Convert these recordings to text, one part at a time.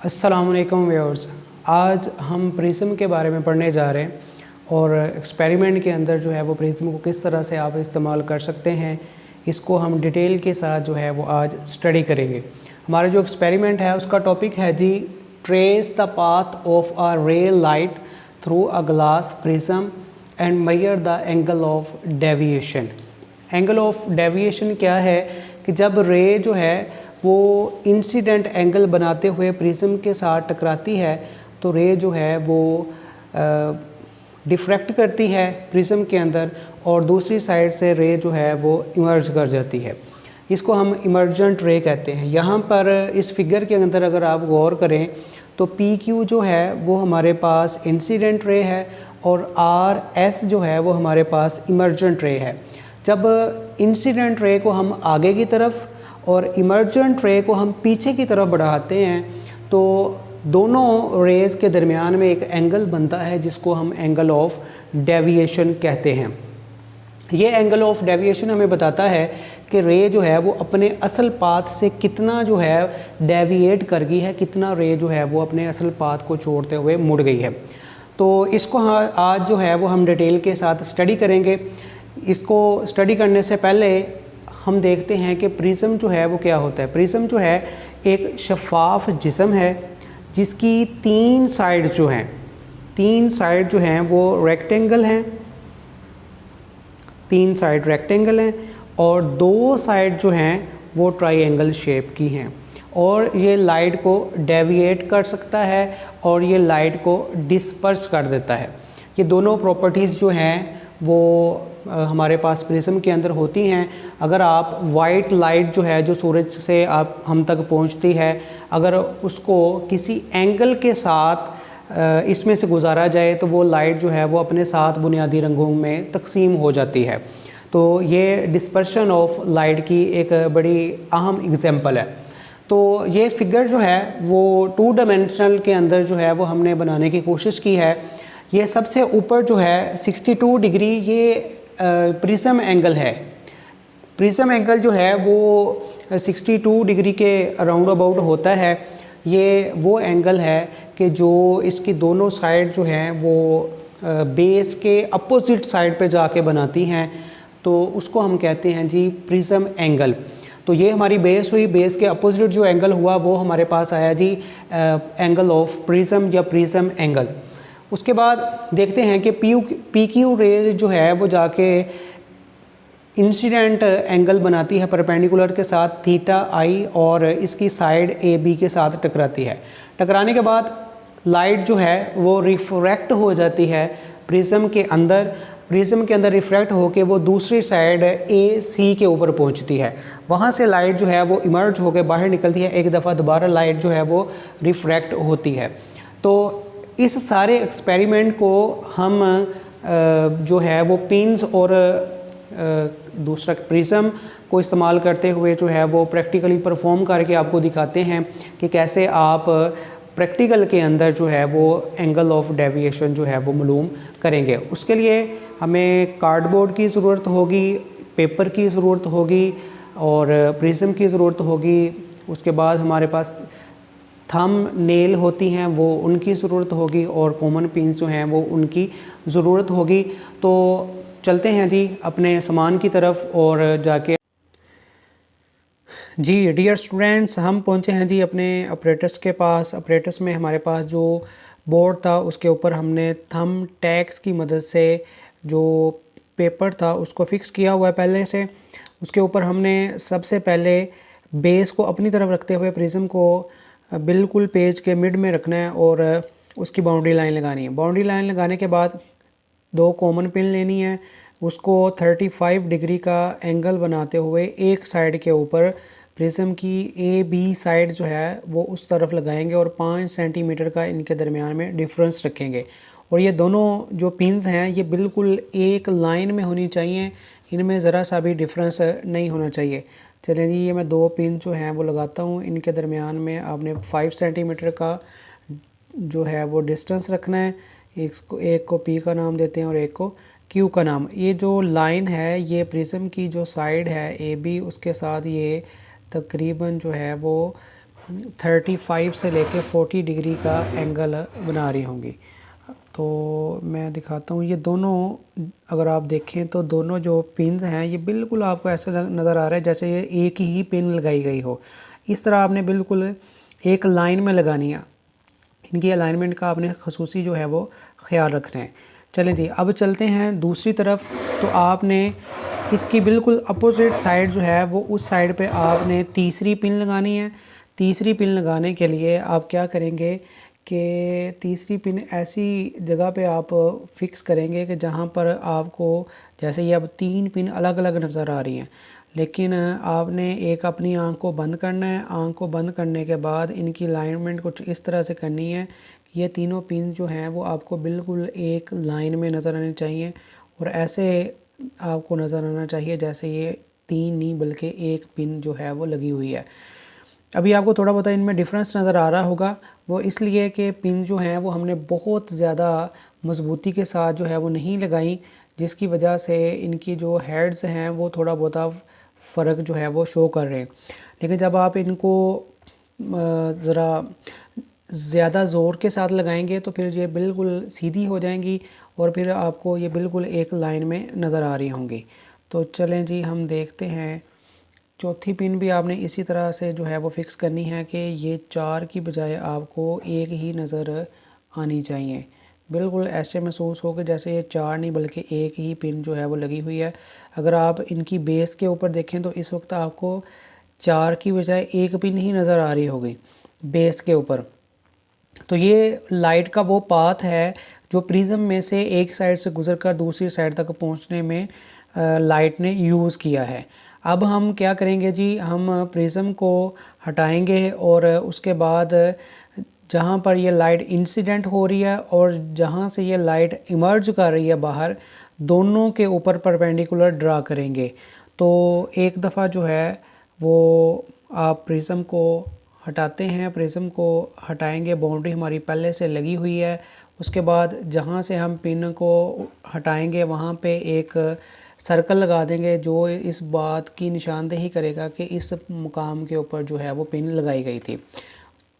अस्सलामुअलैकुम व्यूअर्स। आज हम प्रिज्म के बारे में पढ़ने जा रहे हैं और एक्सपेरिमेंट के अंदर जो है वो प्रिज्म को किस तरह से आप इस्तेमाल कर सकते हैं, इसको हम डिटेल के साथ जो है वो आज स्टडी करेंगे। हमारा जो एक्सपेरिमेंट है उसका टॉपिक है जी trace the path of a ray light through a glass prism and measure the angle of deviation. Angle of deviation क्या है कि जब रे जो है वो इंसिडेंट एंगल बनाते हुए प्रिज्म के साथ टकराती है तो रे जो है वो डिफ्रैक्ट करती है प्रिज्म के अंदर और दूसरी साइड से रे जो है वो इमर्ज कर जाती है। इसको हम इमर्जेंट रे कहते हैं। यहाँ पर इस फिगर के अंदर अगर आप गौर करें तो पी क्यू जो है वो हमारे पास इंसिडेंट रे है और आर एस जो है वो हमारे पास इमर्जेंट रे है। जब इंसिडेंट रे को हम आगे की तरफ और इमर्जेंट रे को हम पीछे की तरफ बढ़ाते हैं तो दोनों रेज के दरमियान में एक एंगल बनता है जिसको हम एंगल ऑफ डेविएशन कहते हैं। ये एंगल ऑफ डेविएशन हमें बताता है कि रे जो है वो अपने असल पाथ से कितना जो है डेविएट कर गई है, कितना रे जो है वो अपने असल पाथ को छोड़ते हुए मुड़ गई है। तो इसको आज जो है वो हम डिटेल के साथ स्टडी करेंगे। इसको स्टडी करने से पहले हम देखते हैं कि प्रिज्म जो है वो क्या होता है। प्रिज्म जो है एक शफाफ जिस्म है जिसकी तीन साइड जो हैं वो रेक्टेंगल हैं, तीन साइड रेक्टेंगल हैं और दो साइड जो हैं वो ट्रायंगल शेप की हैं और ये लाइट को डेविएट कर सकता है और ये लाइट को डिस्पर्स कर देता है। ये दोनों प्रॉपर्टीज़ जो हैं वो हमारे पास प्रिज्म के अंदर होती हैं। अगर आप वाइट लाइट जो है जो सूरज से आप हम तक पहुंचती है, अगर उसको किसी एंगल के साथ इसमें से गुजारा जाए तो वो लाइट जो है वो अपने 7 बुनियादी रंगों में तकसीम हो जाती है। तो ये डिस्पर्शन ऑफ लाइट की एक बड़ी अहम एग्जांपल है। तो ये फिगर जो है वो 2 डायमेंशनल के अंदर जो है वो हमने बनाने की कोशिश की है। ये सबसे ऊपर जो है 62 डिग्री ये प्रिज्म एंगल है। प्रिज्म एंगल जो है वो 62 डिग्री के अराउंड अबाउट होता है। ये वो एंगल है कि जो इसकी दोनों साइड जो हैं वो बेस के अपोजिट साइड पे जाके बनाती हैं, तो उसको हम कहते हैं जी प्रिज्म एंगल। तो ये हमारी बेस हुई, बेस के अपोजिट जो एंगल हुआ वो हमारे पास आया जी एंगल ऑफ प्रिज्म या प्रिज्म एंगल। उसके बाद देखते हैं कि पी क्यू रे जो है वो जाके इंसिडेंट एंगल बनाती है परपेंडिकुलर के साथ थीटा आई और इसकी साइड ए बी के साथ टकराती है। टकराने के बाद लाइट जो है वो रिफ्रैक्ट हो जाती है प्रिज्म के अंदर। प्रिज्म के अंदर रिफ्रैक्ट होके वो दूसरी साइड ए सी के ऊपर पहुंचती है। वहाँ से लाइट जो है वो इमर्ज होकर बाहर निकलती है। एक दफ़ा दोबारा लाइट जो है वो रिफ्रैक्ट होती है। तो इस सारे एक्सपेरिमेंट को हम जो है वो पिन्स और दूसरा प्रिज्म को इस्तेमाल करते हुए जो है वो प्रैक्टिकली परफॉर्म करके आपको दिखाते हैं कि कैसे आप प्रैक्टिकल के अंदर जो है वो एंगल ऑफ डेविएशन जो है वो मालूम करेंगे। उसके लिए हमें कार्डबोर्ड की ज़रूरत होगी, पेपर की ज़रूरत होगी और प्रिज्म की ज़रूरत होगी। उसके बाद हमारे पास थंब नेल होती हैं वो उनकी ज़रूरत होगी और कॉमन पिन्स जो हैं वो उनकी ज़रूरत होगी। तो चलते हैं जी अपने सामान की तरफ और जाके जी डियर स्टूडेंट्स, हम पहुंचे हैं जी अपने ऑपरेटर्स के पास। ऑपरेटर्स में हमारे पास जो बोर्ड था उसके ऊपर हमने थंब टैग्स की मदद से जो पेपर था उसको फिक्स किया हुआ है पहले से। उसके ऊपर हमने सबसे पहले बेस को अपनी तरफ रखते हुए प्रिज्म को बिल्कुल पेज के मिड में रखना है और उसकी बाउंड्री लाइन लगानी है। बाउंड्री लाइन लगाने के बाद 2 कॉमन पिन लेनी है, उसको 35 डिग्री का एंगल बनाते हुए एक साइड के ऊपर प्रिज्म की ए बी साइड जो है वो उस तरफ लगाएंगे और 5 सेंटीमीटर का इनके दरमियान में डिफरेंस रखेंगे। और ये दोनों जो पिन्स हैं ये बिल्कुल एक लाइन में होनी चाहिए, इनमें ज़रा सा भी डिफरेंस नहीं होना चाहिए। चलिए जी, ये मैं 2 पिन जो हैं वो लगाता हूँ। इनके दरमियान में आपने 5 सेंटीमीटर का जो है वो डिस्टेंस रखना है। एक को पी का नाम देते हैं और एक को क्यू का नाम। ये जो लाइन है ये प्रिज्म की जो साइड है ए बी उसके साथ ये तकरीबन जो है वो 35 से लेके 40 डिग्री का एंगल बना रही होंगी। तो मैं दिखाता हूँ, ये दोनों अगर आप देखें तो दोनों जो पिन हैं ये बिल्कुल आपको ऐसे नज़र आ रहा है जैसे ये एक ही पिन लगाई गई हो। इस तरह आपने बिल्कुल एक लाइन में लगानी है। इनकी अलाइनमेंट का आपने खसूसी जो है वो ख्याल रखना है। चलें जी, अब चलते हैं दूसरी तरफ। तो आपने इसकी बिल्कुल अपोजिट साइड जो है वो उस साइड पे आपने तीसरी पिन लगानी है। तीसरी पिन लगाने के लिए आप क्या करेंगे कि तीसरी पिन ऐसी जगह पे आप फिक्स करेंगे कि जहाँ पर आपको, जैसे ये अब 3 पिन अलग अलग नज़र आ रही हैं, लेकिन आपने एक अपनी आँख को बंद करना है। आँख को बंद करने के बाद इनकी अलाइनमेंट कुछ इस तरह से करनी है। ये तीनों पिन जो हैं वो आपको बिल्कुल एक लाइन में नज़र आने चाहिए और ऐसे आपको नज़र आना चाहिए जैसे ये 3 नहीं बल्कि एक पिन जो है वो लगी हुई है। अभी आपको थोड़ा बहुत इनमें डिफरेंस नज़र आ रहा होगा, वो इसलिए कि पिन जो हैं वो हमने बहुत ज़्यादा मज़बूती के साथ जो है वो नहीं लगाई, जिसकी वजह से इनकी जो हेड्स हैं वो थोड़ा बहुत फ़र्क जो है वो शो कर रहे हैं। लेकिन जब आप इनको ज़रा ज़्यादा ज़ोर के साथ लगाएंगे तो फिर ये बिल्कुल सीधी हो जाएंगी और फिर आपको ये बिल्कुल एक लाइन में नज़र आ रही होंगी। तो चलें जी, हम देखते हैं। चौथी पिन भी आपने इसी तरह से जो है वो फिक्स करनी है कि ये 4 की बजाय आपको एक ही नज़र आनी चाहिए। बिल्कुल ऐसे महसूस हो कि जैसे ये 4 नहीं बल्कि एक ही पिन जो है वो लगी हुई है। अगर आप इनकी बेस के ऊपर देखें तो इस वक्त आपको 4 की बजाय एक पिन ही नज़र आ रही होगी बेस के ऊपर। तो ये लाइट का वो पाथ है जो प्रिज्म में से एक साइड से गुजरकर दूसरी साइड तक पहुंचने में लाइट ने यूज़ किया है। अब हम क्या करेंगे जी, हम प्रिज्म को हटाएंगे और उसके बाद जहाँ पर ये लाइट इंसिडेंट हो रही है और जहाँ से ये लाइट इमर्ज कर रही है बाहर, दोनों के ऊपर परपेंडिकुलर ड्रा करेंगे। तो एक दफ़ा जो है वो आप प्रिज्म को हटाते हैं, प्रिज्म को हटाएंगे, बाउंड्री हमारी पहले से लगी हुई है। उसके बाद जहाँ से हम पिन को हटाएंगे वहाँ पे एक सर्कल लगा देंगे जो इस बात की निशानदेही करेगा कि इस मुकाम के ऊपर जो है वो पिन लगाई गई थी।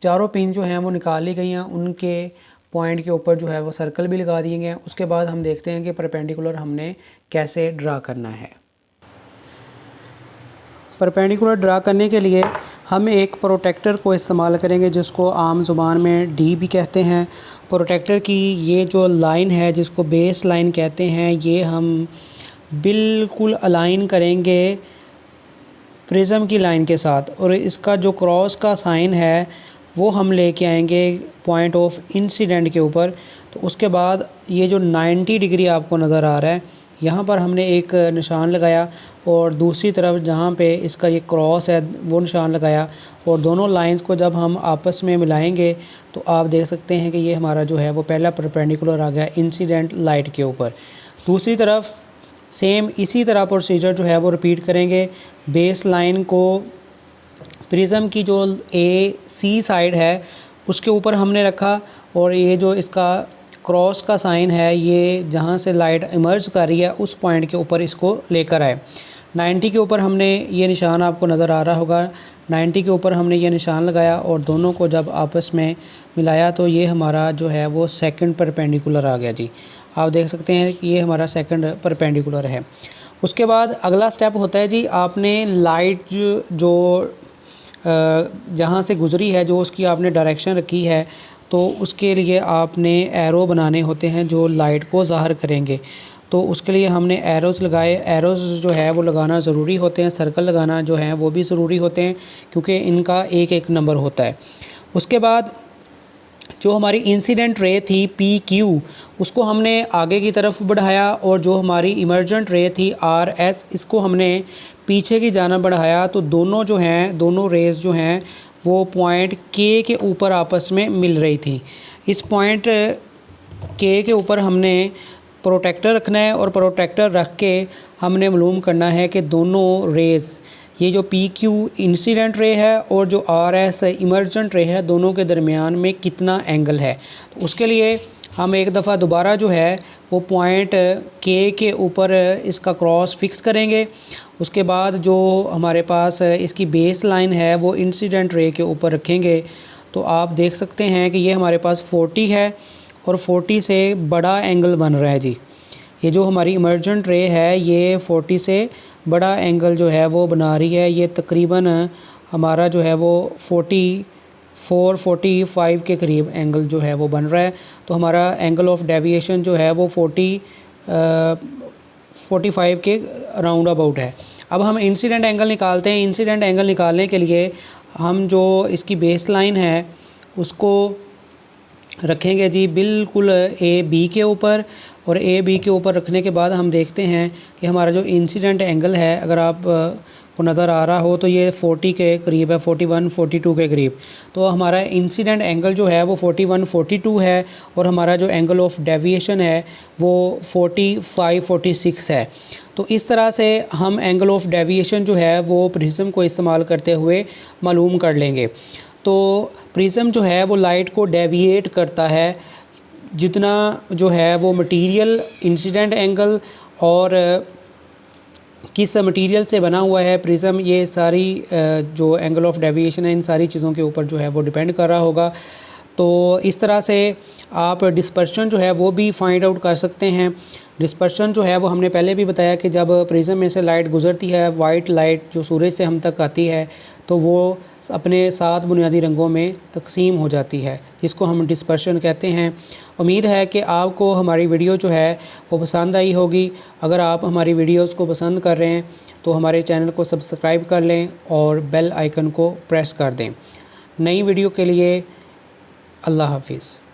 चारों पिन जो हैं वो निकाल ली गई हैं, उनके पॉइंट के ऊपर जो है वो सर्कल भी लगा दिए गए हैं। उसके बाद हम देखते हैं कि परपेंडिकुलर हमने कैसे ड्रा करना है। परपेंडिकुलर ड्रा करने के लिए हम एक प्रोटेक्टर को इस्तेमाल करेंगे जिसको आम ज़ुबान में डी भी कहते हैं। प्रोटेक्टर की ये जो लाइन है जिसको बेस लाइन कहते हैं, ये हम बिल्कुल अलाइन करेंगे प्रिज्म की लाइन के साथ और इसका जो क्रॉस का साइन है वो हम लेके आएंगे पॉइंट ऑफ इंसिडेंट के ऊपर। तो उसके बाद ये जो 90 डिग्री आपको नज़र आ रहा है, यहाँ पर हमने एक निशान लगाया और दूसरी तरफ जहाँ पे इसका ये क्रॉस है वो निशान लगाया और दोनों लाइंस को जब हम आपस में मिलाएंगे तो आप देख सकते हैं कि ये हमारा जो है वो पहला परपेंडिकुलर आ गया इंसिडेंट लाइट के ऊपर। दूसरी तरफ सेम इसी तरह प्रोसीजर जो है वो रिपीट करेंगे। बेस लाइन को प्रिज्म की जो ए सी साइड है उसके ऊपर हमने रखा और ये जो इसका क्रॉस का साइन है ये जहाँ से लाइट इमर्ज कर रही है उस पॉइंट के ऊपर इसको लेकर आए। 90 के ऊपर हमने ये निशान आपको नज़र आ रहा होगा, 90 के ऊपर हमने ये निशान लगाया और दोनों को जब आपस में मिलाया तो ये हमारा जो है वो सेकंड परपेंडिकुलर आ गया जी। आप देख सकते हैं कि ये हमारा सेकंड परपेंडिकुलर है। उसके बाद अगला स्टेप होता है जी, आपने लाइट जो जहाँ से गुज़री है, जो उसकी आपने डायरेक्शन रखी है, तो उसके लिए आपने एरो बनाने होते हैं जो लाइट को ज़ाहिर करेंगे। तो उसके लिए हमने एरोज़ लगाए। एरोज़ जो है वो लगाना ज़रूरी होते हैं, सर्कल लगाना जो है वो भी ज़रूरी होते हैं क्योंकि इनका एक एक नंबर होता है। उसके बाद जो हमारी इंसिडेंट रे थी PQ उसको हमने आगे की तरफ बढ़ाया और जो हमारी इमर्जेंट रे थी RS इसको हमने पीछे की जानिब बढ़ाया। तो दोनों जो हैं, दोनों रेज़ जो हैं वो पॉइंट K के ऊपर आपस में मिल रही थी। इस पॉइंट K के ऊपर हमने प्रोटेक्टर रखना है और प्रोटेक्टर रख के हमने मालूम करना है कि दोनों रेज़, ये जो PQ इंसिडेंट रे है और जो RS इमर्जेंट रे है, दोनों के दरमियान में कितना एंगल है। तो उसके लिए हम एक दफ़ा दोबारा जो है वो पॉइंट के ऊपर इसका क्रॉस फिक्स करेंगे। उसके बाद जो हमारे पास इसकी बेस लाइन है वो इंसिडेंट रे के ऊपर रखेंगे। तो आप देख सकते हैं कि ये हमारे पास 40 है और 40 से बड़ा एंगल बन रहा है जी। ये जो हमारी इमर्जेंट रे है ये 40 से बड़ा एंगल जो है वो बना रही है। ये तकरीबन हमारा जो है वो 44-45 के करीब एंगल जो है वो बन रहा है। तो हमारा एंगल ऑफ डेविएशन जो है वो 45 के राउंड अबाउट है। अब हम इंसिडेंट एंगल निकालते हैं। इंसिडेंट एंगल निकालने के लिए हम जो इसकी बेस लाइन है उसको रखेंगे जी बिल्कुल ए बी के ऊपर, और ए बी के ऊपर रखने के बाद हम देखते हैं कि हमारा जो इंसिडेंट एंगल है, अगर आप को नज़र आ रहा हो तो ये 40 के करीब है, 41-42 के करीब। तो हमारा इंसिडेंट एंगल जो है वो 41-42 है और हमारा जो एंगल ऑफ डेविएशन है वो 45-46 है। तो इस तरह से हम एंगल ऑफ डेविएशन जो है वो प्रिज्म को इस्तेमाल करते हुए मालूम कर लेंगे। तो प्रिज्म जो है वो लाइट को डेविएट करता है जितना जो है वो मटेरियल, इंसिडेंट एंगल और किस मटेरियल से बना हुआ है प्रिज्म, ये सारी जो एंगल ऑफ डेविएशन है इन सारी चीज़ों के ऊपर जो है वो डिपेंड कर रहा होगा। तो इस तरह से आप डिस्पर्शन जो है वो भी फाइंड आउट कर सकते हैं। डिस्पर्शन जो है वो हमने पहले भी बताया कि जब प्रिज्म में से लाइट गुजरती है, वाइट लाइट जो सूरज से हम तक आती है, तो वो अपने 7 बुनियादी रंगों में तकसीम हो जाती है, जिसको हम डिस्पर्शन कहते हैं। उम्मीद है कि आपको हमारी वीडियो जो है वो पसंद आई होगी। अगर आप हमारी वीडियोस को पसंद कर रहे हैं तो हमारे चैनल को सब्सक्राइब कर लें और बेल आइकन को प्रेस कर दें। नई वीडियो के लिए अल्लाह हाफिज़।